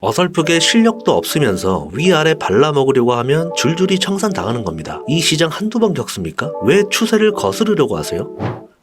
어설프게 실력도 없으면서 위아래 발라먹으려고 하면 줄줄이 청산당하는 겁니다. 이 시장 한두 번 겪습니까? 왜 추세를 거스르려고 하세요?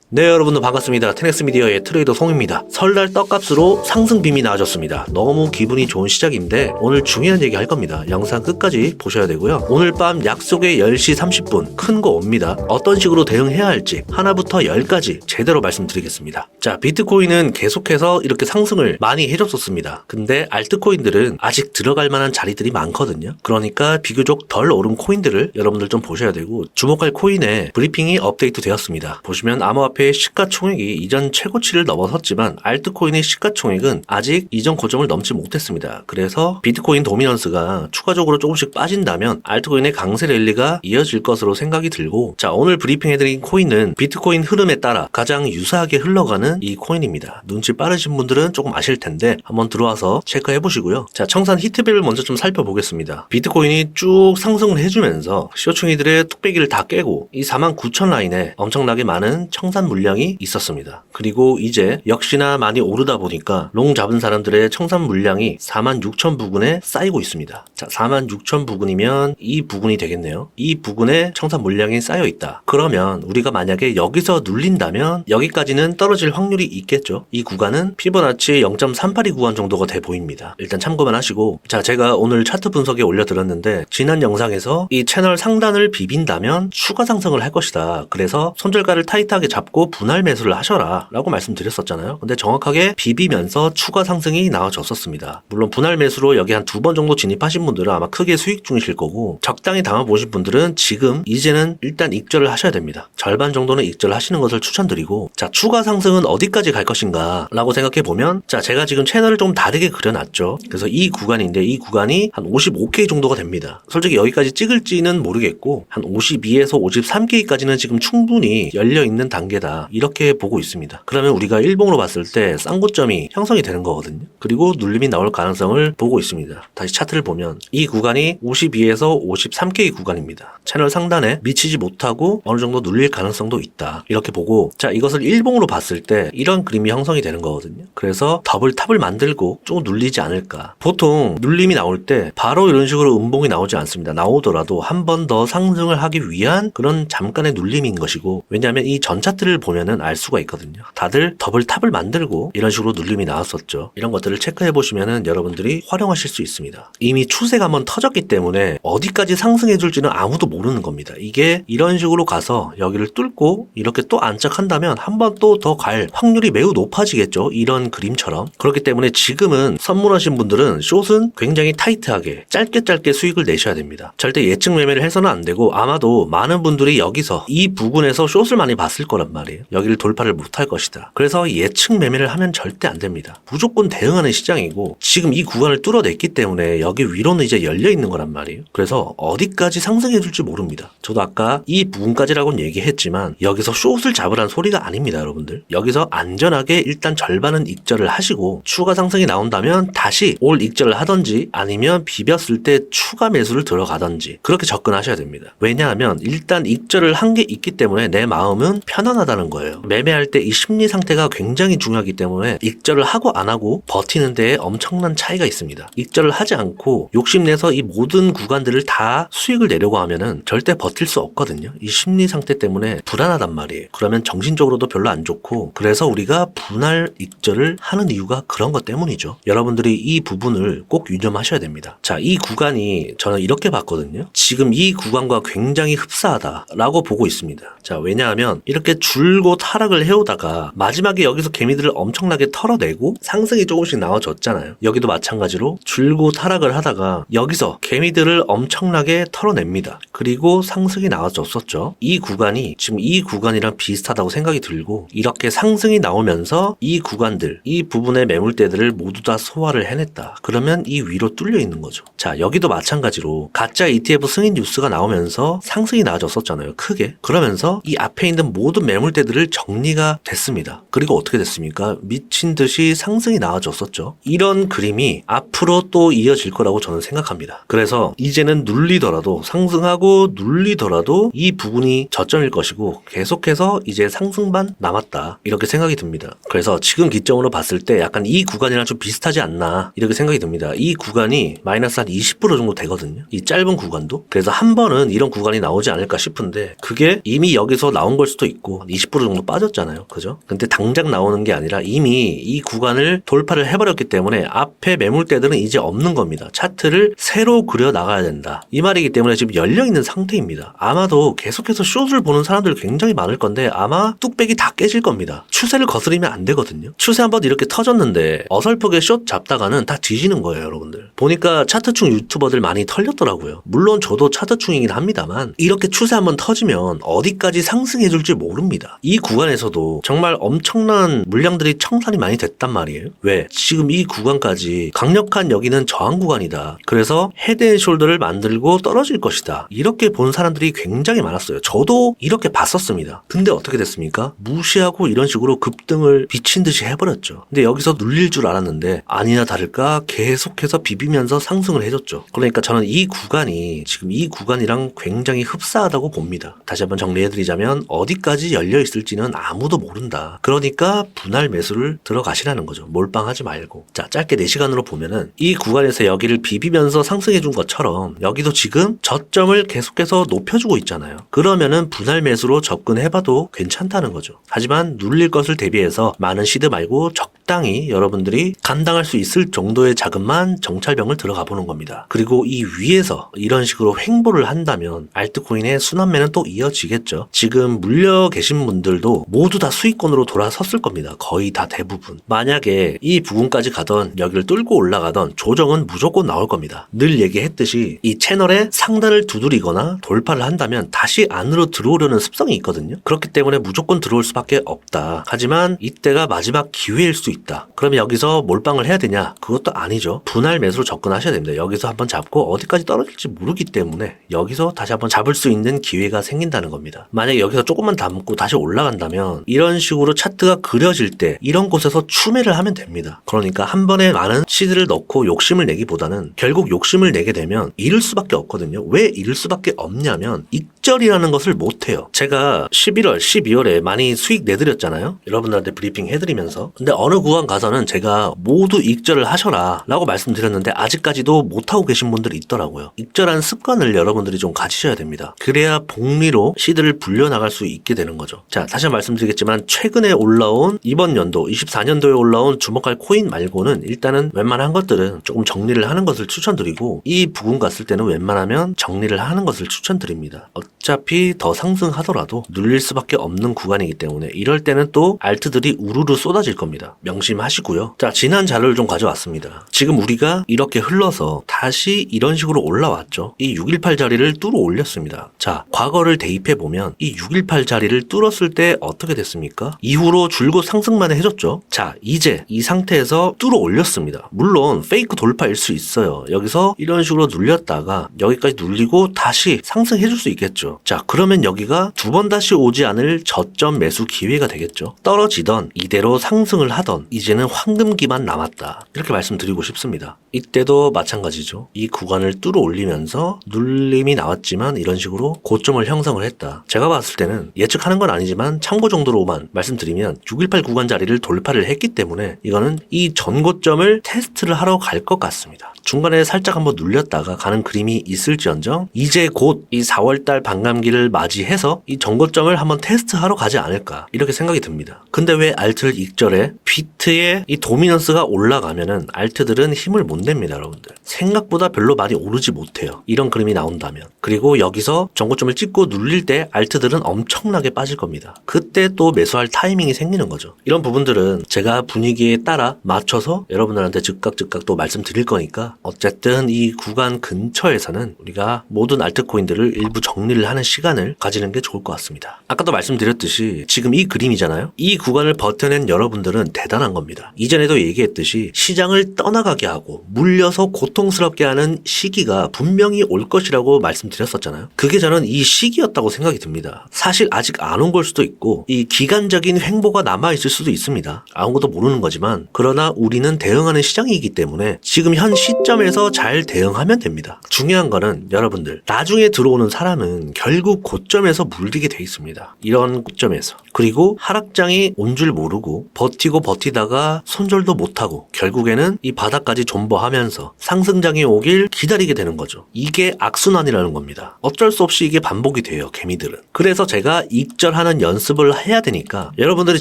네, 여러분들 반갑습니다. 테넥스 미디어의 트레이더 송입니다. 설날 떡값으로 상승빔이 나와줬습니다. 너무 기분이 좋은 시작인데 오늘 중요한 얘기 할 겁니다. 영상 끝까지 보셔야 되고요. 오늘 밤 약속의 10시 30분 큰 거 옵니다. 어떤 식으로 대응해야 할지 하나부터 10까지 제대로 말씀드리겠습니다. 자, 비트코인은 계속해서 이렇게 상승을 많이 해줬었습니다. 근데 알트코인들은 아직 들어갈 만한 자리들이 많거든요. 그러니까 비교적 덜 오른 코인들을 여러분들 좀 보셔야 되고, 주목할 코인에 브리핑이 업데이트 되었습니다. 보시면 암호화폐 시가총액이 이전 최고치를 넘어섰지만 알트코인의 시가총액은 아직 이전 고점을 넘지 못했습니다. 그래서 비트코인 도미넌스가 추가적으로 조금씩 빠진다면 알트코인의 강세 랠리가 이어질 것으로 생각이 들고, 자, 오늘 브리핑해드린 코인은 비트코인 흐름에 따라 가장 유사하게 흘러가는 이 코인입니다. 눈치 빠르신 분들은 조금 아실 텐데 한번 들어와서 체크해 보시고요. 자, 청산 히트맵을 먼저 좀 살펴보겠습니다. 비트코인이 쭉 상승을 해주면서 시어충이들의 뚝배기를 다 깨고 이 49,000 라인에 엄청나게 많은 청산 물량이 있었습니다. 그리고 이제 역시나 많이 오르다 보니까 롱 잡은 사람들의 청산 물량이 46,000 부근에 쌓이고 있습니다. 자, 46,000 부근이면 이 부근이 되겠네요. 이 부근에 청산 물량이 쌓여 있다. 그러면 우리가 만약에 여기서 눌린다면 여기까지는 떨어질 확률이 있겠죠. 이 구간은 피보나치 0.382 구간 정도가 돼 보입니다. 일단 참고만 하시고, 자, 제가 오늘 차트 분석에 올려드렸는데 지난 영상에서 이 채널 상단을 비빈다면 추가 상승을 할 것이다. 그래서 손절가를 타이트하게 잡고 분할 매수를 하셔라 라고 말씀드렸었잖아요. 근데 정확하게 비비면서 추가 상승이 나와줬었습니다. 물론 분할 매수로 여기 한 2번 정도 진입하신 분들은 아마 크게 수익 중이실 거고, 적당히 담아보신 분들은 지금 이제는 일단 익절을 하셔야 됩니다. 절반 정도는 익절하시는 것을 추천드리고, 자, 추가 상승은 어디까지 갈 것인가 라고 생각해보면, 자, 제가 지금 채널을 좀 다르게 그려놨죠. 그래서 이 구간인데 이 구간이 한 55K 정도가 됩니다. 솔직히 여기까지 찍을지는 모르겠고 한 52에서 53K까지는 지금 충분히 열려있는 단계다, 이렇게 보고 있습니다. 그러면 우리가 일봉으로 봤을 때 쌍고점이 형성이 되는 거거든요. 그리고 눌림이 나올 가능성을 보고 있습니다. 다시 차트를 보면 이 구간이 52에서 53K 구간입니다. 채널 상단에 미치지 못하고 어느 정도 눌릴 가능성도 있다, 이렇게 보고, 자, 이것을 일봉으로 봤을 때 이런 그림이 형성이 되는 거거든요. 그래서 더블 탑을 만들고 조금 눌리지 않을까. 보통 눌림이 나올 때 바로 이런 식으로 음봉이 나오지 않습니다. 나오더라도 한 번 더 상승을 하기 위한 그런 잠깐의 눌림인 것이고, 왜냐하면 이 전 차트를 보면은 알 수가 있거든요. 다들 더블 탑을 만들고 이런 식으로 눌림이 나왔었죠. 이런 것들을 체크해 보시면은 여러분들이 활용하실 수 있습니다. 이미 추세가 한번 터졌기 때문에 어디까지 상승해 줄지는 아무도 모르는 겁니다. 이게 이런 식으로 가서 여기를 뚫고 이렇게 또 안착한다면 한 번 또 더 갈 확률이 매우 높아지겠죠. 이런 그림처럼. 그렇기 때문에 지금은 선물하신 분들은 숏은 굉장히 타이트하게 짧게 수익을 내셔야 됩니다. 절대 예측 매매를 해서는 안 되고, 아마도 많은 분들이 여기서 이 부근에서 숏을 많이 봤을 거란 말이에요. 여기를 돌파를 못할 것이다. 그래서 예측 매매를 하면 절대 안 됩니다. 무조건 대응하는 시장이고, 지금 이 구간을 뚫어냈기 때문에 여기 위로는 이제 열려 있는 거란 말이에요. 그래서 어디까지 상승해 줄지 모릅니다. 저도 아까 이 부분까지라고는 얘기했지만 여기서 숏을 잡으라는 소리가 아닙니다, 여러분들. 여기서 안전하게 일단 절반은 익절을 하시고 추가 상승이 나온다면 다시 올 익절을 하던지 아니면 비볐을 때 추가 매수를 들어가던지 그렇게 접근하셔야 됩니다. 왜냐하면 일단 익절을 한 게 있기 때문에 내 마음은 편안하다는 거예요. 매매할 때 이 심리 상태가 굉장히 중요하기 때문에 익절을 하고 안 하고 버티는 데에 엄청난 차이가 있습니다. 익절을 하지 않고 욕심내서 이 모든 구간들을 다 수익을 내려고 하면은 절대 버틸 수 없거든요. 이 심리 상태 때문에 불안하단 말이에요. 그러면 정신적으로도 별로 안 좋고, 그래서 우리가 분할 익절을 하는 이유가 그런 것 때문이죠. 여러분들이 이 부분을 꼭 유념하셔야 됩니다. 자, 이 구간이 저는 이렇게 봤거든요. 지금 이 구간과 굉장히 흡사하다라고 보고 있습니다. 자, 왜냐하면 이렇게 줄곧 하락을 해오다가 마지막에 여기서 개미들을 엄청나게 털어내고 상승이 조금씩 나와줬잖아요. 여기도 마찬가지로 줄곧 하락을 하다가 여기서 개미들을 엄청나게 털어냅니다. 그리고 상승이 나와줬었죠. 이 구간이 지금 이 구간이랑 비슷하다고 생각이 들고, 이렇게 상승이 나오면서 이 구간들, 이 부분의 매물대들을 모두 다 소화를 해냈다. 그러면 이 위로 뚫려 있는 거죠. 자, 여기도 마찬가지로 가짜 ETF 승인 뉴스가 나오면서 상승이 나와줬었잖아요, 크게. 그러면서 이 앞에 있는 모든 매물 매물대들을 정리가 됐습니다. 그리고 어떻게 됐습니까? 미친 듯이 상승이 나와줬었죠. 이런 그림이 앞으로 또 이어질 거라고 저는 생각합니다. 그래서 이제는 눌리더라도 상승하고 눌리더라도 이 부분이 저점일 것이고 계속해서 이제 상승만 남았다. 이렇게 생각이 듭니다. 그래서 지금 기점으로 봤을 때 약간 이 구간이랑 좀 비슷하지 않나 이렇게 생각이 듭니다. 이 구간이 마이너스 한 20% 정도 되거든요. 이 짧은 구간도. 그래서 한 번은 이런 구간이 나오지 않을까 싶은데 그게 이미 여기서 나온 걸 수도 있고 20% 정도 빠졌잖아요. 그죠? 근데 당장 나오는 게 아니라 이미 이 구간을 돌파를 해버렸기 때문에 앞에 매물대들은 이제 없는 겁니다. 차트를 새로 그려 나가야 된다. 이 말이기 때문에 지금 열려있는 상태입니다. 아마도 계속해서 숏을 보는 사람들 굉장히 많을 건데 아마 뚝배기 다 깨질 겁니다. 추세를 거스리면 안 되거든요. 추세 한번 이렇게 터졌는데 어설프게 숏 잡다가는 다 뒤지는 거예요, 여러분들. 보니까 차트충 유튜버들 많이 털렸더라고요. 물론 저도 차트충이긴 합니다만 이렇게 추세 한번 터지면 어디까지 상승해줄지 모릅니다. 이 구간에서도 정말 엄청난 물량들이 청산이 많이 됐단 말이에요. 왜? 지금 이 구간까지 강력한 여기는 저항 구간이다. 그래서 헤드앤숄더를 만들고 떨어질 것이다. 이렇게 본 사람들이 굉장히 많았어요. 저도 이렇게 봤었습니다. 근데 어떻게 됐습니까? 무시하고 이런 식으로 급등을 미친 듯이 해버렸죠. 근데 여기서 눌릴 줄 알았는데 아니나 다를까 계속해서 비비면서 상승을 해줬죠. 그러니까 저는 이 구간이 지금 이 구간이랑 굉장히 흡사하다고 봅니다. 다시 한번 정리해드리자면 어디까지 열려있을지는 아무도 모른다. 그러니까 분할 매수를 들어가시라는 거죠. 몰빵하지 말고. 자, 짧게 4시간으로 보면은 이 구간에서 여기를 비비면서 상승해준 것처럼 여기도 지금 저점을 계속해서 높여주고 있잖아요. 그러면은 분할 매수로 접근해봐도 괜찮다는 거죠. 하지만 눌릴 것을 대비해서 많은 시드 말고 적당히 여러분들이 감당할 수 있을 정도의 자금만 정찰병을 들어가 보는 겁니다. 그리고 이 위에서 이런 식으로 횡보를 한다면 알트코인의 순환매는 또 이어지겠죠. 지금 물려 계신 분들도 모두 다 수익권으로 돌아섰을 겁니다. 거의 다 대부분. 만약에 이 부분까지 가던 여기를 뚫고 올라가던 조정은 무조건 나올 겁니다. 늘 얘기했듯이 이 채널의 상단을 두드리거나 돌파를 한다면 다시 안으로 들어오려는 습성이 있거든요. 그렇기 때문에 무조건 들어올 수밖에 없다. 하지만 이때가 마지막 기회일 수 있다. 그러면 여기서 몰빵을 해야 되냐? 그것도 아니죠. 분할 매수로 접근하셔야 됩니다. 여기서 한번 잡고 어디까지 떨어질지 모르기 때문에 여기서 다시 한번 잡을 수 있는 기회가 생긴다는 겁니다. 만약에 여기서 조금만 담고 다시 올라간다면 이런 식으로 차트가 그려질 때 이런 곳에서 추매를 하면 됩니다. 그러니까 한 번에 많은 시드를 넣고 욕심을 내기보다는 결국 욕심을 내게 되면 잃을 수밖에 없거든요. 왜 잃을 수밖에 없냐면 익절이라는 것을 못해요. 제가 11월, 12월에 많이 수익 내드렸잖아요. 여러분들한테 브리핑 해드리면서. 근데 어느 구간 가서는 제가 모두 익절을 하셔라 라고 말씀드렸는데 아직까지도 못하고 계신 분들이 있더라고요. 익절한 습관을 여러분들이 좀 가지셔야 됩니다. 그래야 복리로 시드를 불려나갈 수 있게 되는 거죠. 자, 다시 말씀드리겠지만 최근에 올라온 이번 연도 24년도에 올라온 주목할 코인 말고는 일단은 웬만한 것들은 조금 정리를 하는 것을 추천드리고 이 부분 갔을 때는 웬만하면 정리를 하는 것을 추천드립니다. 어차피 더 상승하더라도 눌릴 수밖에 없는 구간이기 때문에 이럴 때는 또 알트들이 우르르 쏟아질 겁니다. 명심하시고요. 자, 지난 자료를 좀 가져왔습니다. 지금 우리가 이렇게 흘러서 다시 이런 식으로 올라왔죠. 이 618 자리를 뚫어 올렸습니다. 자, 과거를 대입해보면 이 618 자리를 뚫었을 때 어떻게 됐습니까? 이후로 줄곧 상승만 해줬죠. 자, 이제 이 상태에서 뚫어 올렸습니다. 물론 페이크 돌파일 수 있어요. 여기서 이런 식으로 눌렸다가 여기까지 눌리고 다시 상승해줄 수 있겠죠. 자, 그러면 여기가 두 번 다시 오지 않을 저점 매수 기회가 되겠죠. 떨어지던 이대로 상승을 하던 이제는 황금기만 남았다. 이렇게 말씀드리고 싶습니다. 이때도 마찬가지죠. 이 구간을 뚫어 올리면서 눌림이 나왔지만 이런 식으로 고점을 형성을 했다. 제가 봤을 때는 예측하는 건 아니지만 참고 정도로만 말씀드리면 618 구간 자리를 돌파를 했기 때문에 이거는 이 전고점을 테스트를 하러 갈 것 같습니다. 중간에 살짝 한번 눌렸다가 가는 그림이 있을지언정 이제 곧 이 4월달 반감기를 맞이해서 이 전고점을 한번 테스트하러 가지 않을까 이렇게 생각이 듭니다. 근데 왜 알트를 익절해? 비트의 이 도미넌스가 올라가면은 알트들은 힘을 못 냅니다, 여러분들. 생각보다 별로 많이 오르지 못해요. 이런 그림이 나온다면. 그리고 여기서 전고점을 찍고 눌릴 때 알트들은 엄청나게 빠질 겁니다. 그때 또 매수할 타이밍이 생기는 거죠. 이런 부분들은 제가 분위기에 따라 맞춰서 여러분들한테 즉각 또 말씀드릴 거니까 어쨌든 이 구간 근처에서는 우리가 모든 알트코인들을 일부 정리를 하는 시간을 가지는 게 좋을 것 같습니다. 아까도 말씀드렸듯이 지금 이 그림이잖아요. 이 구간을 버텨낸 여러분들은 대단한 겁니다. 이전에도 얘기했듯이 시장을 떠나가게 하고 물려서 고통스럽게 당황스럽게 하는 시기가 분명히 올 것이라고 말씀드렸었잖아요. 그게 저는 이 시기였다고 생각이 듭니다. 사실 아직 안 온 걸 수도 있고 이 기간적인 횡보가 남아있을 수도 있습니다. 아무것도 모르는 거지만 그러나 우리는 대응하는 시장이기 때문에 지금 현 시점에서 잘 대응하면 됩니다. 중요한 거는 여러분들 나중에 들어오는 사람은 결국 고점에서 물리게 돼 있습니다. 이런 고점에서. 그리고 하락장이 온 줄 모르고 버티고 버티다가 손절도 못하고 결국에는 이 바닥까지 존버하면서 상승장이 오길 기다리게 되는 거죠. 이게 악순환이라는 겁니다. 어쩔 수 없이 이게 반복이 돼요, 개미들은. 그래서 제가 익절하는 연습을 해야 되니까 여러분들이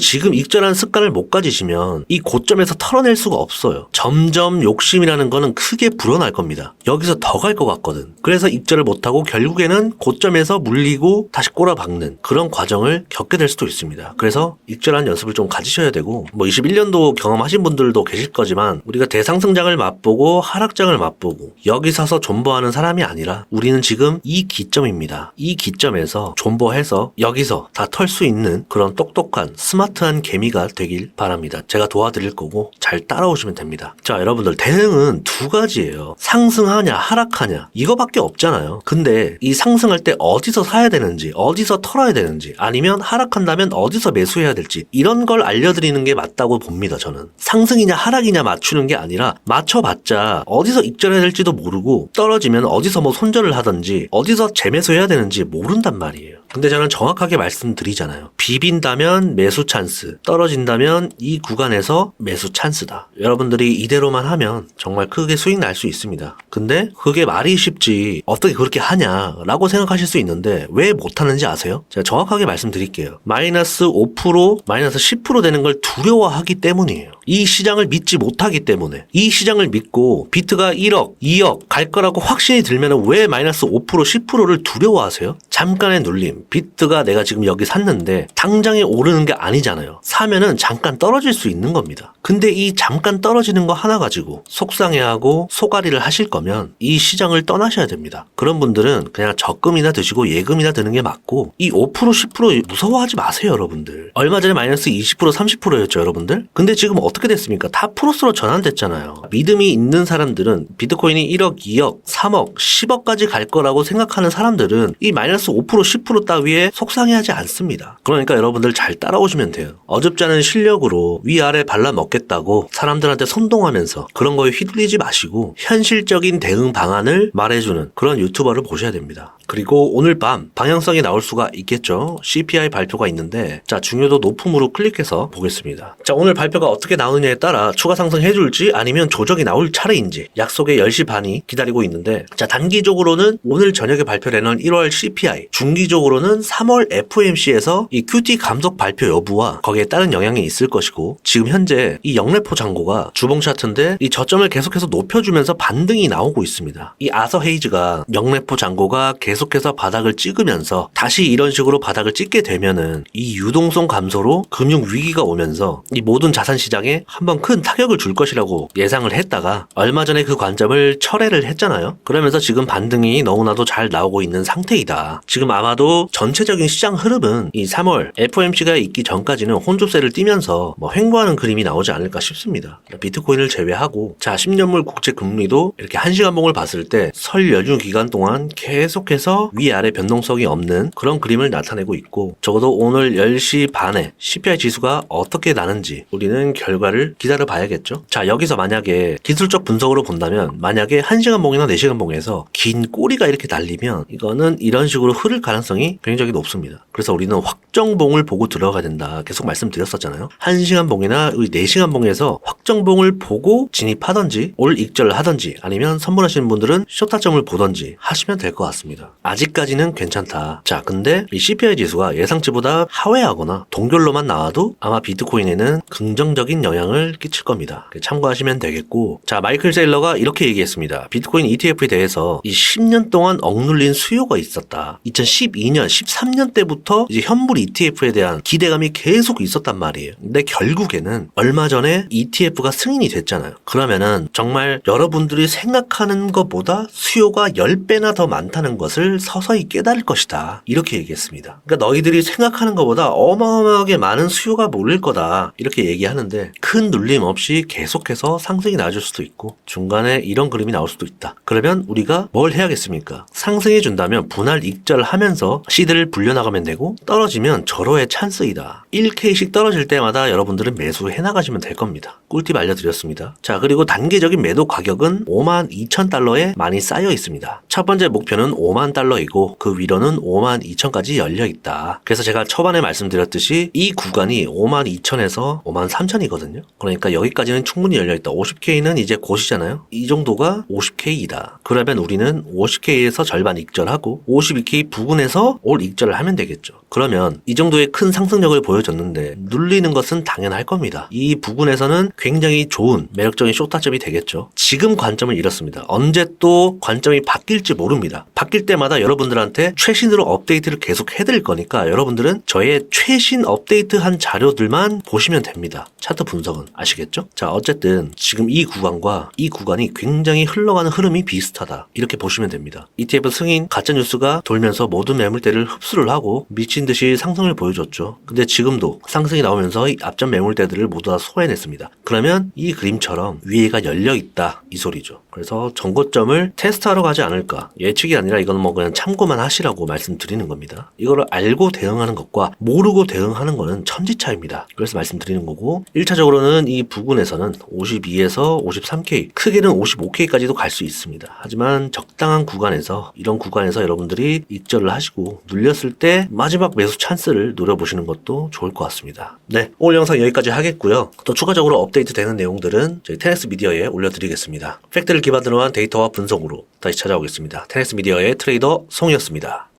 지금 익절하는 습관을 못 가지시면 이 고점에서 털어낼 수가 없어요. 점점 욕심이라는 거는 크게 불어날 겁니다. 여기서 더 갈 것 같거든. 그래서 익절을 못하고 결국에는 고점에서 물리고 다시 꼬라박는 그런 과정을 겪게 될 수도 있습니다. 그래서 익절하는 연습을 좀 가지셔야 되고 21년도 경험하신 분들도 계실 거지만 우리가 대상승장을 맛보고 하락장을 맛보고 여기 서서 존버하는 사람이 아니라 우리는 지금 이 기점입니다. 이 기점에서 존버해서 여기서 다 털 수 있는 그런 똑똑한 스마트한 개미가 되길 바랍니다. 제가 도와드릴 거고 잘 따라오시면 됩니다. 자, 여러분들 대응은 두 가지예요. 상승하냐 하락하냐 이거밖에 없잖아요. 근데 이 상승할 때 어디서 사야 되는지 어디서 털어야 되는지 아니면 하락한다면 어디서 매수해야 될지 이런 걸 알려드리는 게 맞다고 봅니다. 저는 상승이냐 하락이냐 맞추는 게 아니라 맞춰봤자 어디서 익절해야 될지도 모르고 떨어지면 어디서 뭐 손절을 하든지 어디서 재매수해야 되는지 모른단 말이에요. 근데 저는 정확하게 말씀드리잖아요. 비빈다면 매수 찬스, 떨어진다면 이 구간에서 매수 찬스다. 여러분들이 이대로만 하면 정말 크게 수익 날 수 있습니다. 근데 그게 말이 쉽지 어떻게 그렇게 하냐라고 생각하실 수 있는데 왜 못하는지 아세요? 제가 정확하게 말씀드릴게요. 마이너스 5%, 마이너스 10% 되는 걸 두려워하기 때문이에요. 이 시장을 믿지 못하기 때문에 이 시장을 믿고 비트가 1억, 2억 갈 거라고 확신이 들면 왜 마이너스 5%, 10%를 두려워하세요? 잠깐의 눌림. 비트가 내가 지금 여기 샀는데 당장에 오르는 게 아니잖아요. 사면은 잠깐 떨어질 수 있는 겁니다. 근데 이 잠깐 떨어지는 거 하나 가지고 속상해하고 소가리를 하실 거면 이 시장을 떠나셔야 됩니다. 그런 분들은 그냥 적금이나 드시고 예금이나 드는 게 맞고 이 5%, 10% 무서워하지 마세요, 여러분들. 얼마 전에 마이너스 20%, 30%였죠, 여러분들. 근데 지금 어떻게 됐습니까? 다 플러스로 전환됐잖아요. 믿음이 있는 사람들은 비트코인이 1억, 2억, 3억, 10억까지 갈 거라고 생각하는 사람들은 이 마이너스 5%, 10% 따위에 속상해하지 않습니다. 그러니까 여러분들 잘 따라오시면 돼요. 어줍지 않은 실력으로 위아래 발라먹겠다고 사람들한테 선동하면서 그런 거에 휘둘리지 마시고 현실적인 대응 방안을 말해주는 그런 유튜버를 보셔야 됩니다. 그리고 오늘 밤 방향성이 나올 수가 있겠죠. CPI 발표가 있는데 자, 중요도 높음으로 클릭해서 보겠습니다. 자, 오늘 발표가 어떻게 나오느냐에 따라 추가 상승해줄지 아니면 조정이 나올 차례인지 약속의 10시 반이 기다리고 있는데 자, 단기적으로는 오늘 저녁에 발표되는 1월 CPI, 중기적으로는 3월 FOMC에서 이 QT 감속 발표 여부와 거기에 따른 영향이 있을 것이고 지금 현재 이 영래포 잔고가 주봉 차트인데 이 저점을 계속해서 높여주면서 반등이 나오고 있습니다. 이 아서 헤이즈가 영래포 잔고가 계속해서 바닥을 찍으면서 다시 이런 식으로 바닥을 찍게 되면은 이 유동성 감소로 금융 위기가 오면서 이 모든 자산 시장에 한번 큰 타격을 줄 것이라고 예상을 했다가 얼마 전에 그 관점을 철회를 했잖아요. 그러면서 지금 반등이 너무나도 잘 나오고 있는 상태이다. 지금 아마도 전체적인 시장 흐름은 이 3월 FOMC가 있기 전까지는 혼조세를 띠면서 뭐 횡보하는 그림이 나오지 않을까 싶습니다. 비트코인을 제외하고 자, 10년물 국채 금리도 이렇게 1시간봉을 봤을 때 설 연휴 기간 동안 계속해서 위아래 변동성이 없는 그런 그림을 나타내고 있고 적어도 오늘 10시 반에 CPI 지수가 어떻게 나는지 우리는 결과를 기다려 봐야겠죠. 자, 여기서 만약에 기술적 분석으로 본다면 만약에 1시간봉이나 4시간봉에서 긴 꼬리가 이렇게 날리면 이거는 이런 식으로 흐를 가능성이 굉장히 높습니다. 그래서 우리는 확정봉을 보고 들어가야 된다. 계속 말씀드렸었잖아요. 1시간봉이나 4시간봉에서 확정봉을 보고 진입하든지 올 익절을 하든지 아니면 선물하시는 분들은 쇼타점을 보든지 하시면 될 것 같습니다. 아직까지는 괜찮다. 자, 근데 이 CPI 지수가 예상치보다 하회하거나 동결로만 나와도 아마 비트코인에는 긍정적인 영향을 끼칠 겁니다. 참고하시면 되겠고 자, 마이클 세일러가 이렇게 얘기했습니다. 비트코인 ETF에 대해서 이 10년 동안 억눌린 수요가 있었다. 2012년, 13년 때부터 이제 현물 ETF에 대한 기대감이 계속 있었단 말이에요. 근데 결국에는 얼마 전에 ETF가 승인이 됐잖아요. 그러면은 정말 여러분들이 생각하는 것보다 수요가 10배나 더 많다는 것을 서서히 깨달을 것이다. 이렇게 얘기했습니다. 그러니까 너희들이 생각하는 것보다 어마어마하게 많은 수요가 몰릴 거다. 이렇게 얘기하는데 큰 눌림 없이 계속해서 상승이 나아질 수도 있고 중간에 이런 그림이 나올 수도 있다. 그러면 우리가 뭘 해야겠습니까? 상승해 준다면 분할 익절하면서 시드를 불려나가면 되고 떨어지면 절호의 찬스이다. 1K씩 떨어질 때마다 여러분들은 매수해 나가시면 될 겁니다. 꿀팁 알려드렸습니다. 자, 그리고 단기적인 매도 가격은 52,000달러에 많이 쌓여 있습니다. 첫 번째 목표는 5만 달러이고 그 위로는 52,000까지 열려 있다. 그래서 제가 초반에 말씀드렸듯이 이 구간이 52,000에서 53,000이거든요. 그러니까 여기까지는 충분히 열려 있다. 50K는 이제 곧이잖아요. 이 정도가 50K이다. 그러면 우리는 50K에서 절반 익절하고 52K 부근에서 올 익절을 하면 되겠죠. 그러면 이 정도의 큰 상승력을 보여줬는데 눌리는 것은 당연할 겁니다. 이 부근에서는 굉장히 좋은 매력적인 쇼타점이 되겠죠. 지금 관점은 이렇습니다. 언제 또 관점이 바뀔지 모릅니다. 바뀔 때마다 여러분들한테 최신으로 업데이트를 계속 해드릴 거니까 여러분들은 저의 최신 업데이트한 자료들만 보시면 됩니다. 차트 분석은 아시겠죠? 자, 어쨌든 지금 이 구간과 이 구간이 굉장히 흘러가는 흐름이 비슷하다. 이렇게 보시면 됩니다. ETF 승인 가짜뉴스가 돌면서 모든 매물대를 흡수를 하고 미친 듯이 상승을 보여줬죠. 근데 지금도 상승이 나오면서 이 앞전 매물대들을 모두 다 소화해냈습니다. 그러면 이 그림처럼 위에가 열려있다 이 소리죠. 그래서 전고점을 테스트하러 가지 않을까. 예측이 아니라 이건 뭐 그냥 참고만 하시라고 말씀드리는 겁니다. 이거를 알고 대응하는 것과 모르고 대응하는 거는 천지차이입니다. 그래서 말씀드리는 거고 1차적으로는 이 부근에서는 52에서 53K 크게는 55K까지도 갈 수 있습니다. 하지만 적당한 구간에서 이런 구간에서 여러분들이 익절을 하시고 눌렸을 때 마지막 매수 찬스를 노려보시는 것도 좋을 것 같습니다. 네, 오늘 영상 여기까지 하겠고요. 또 추가적으로 업데이트 되는 내용들은 저희 테넥스 미디어에 올려드리겠습니다. 팩트를 기반으로 한 데이터와 분석으로 다시 찾아오겠습니다. 테넥스 미디어의 트레이더 송이었습니다.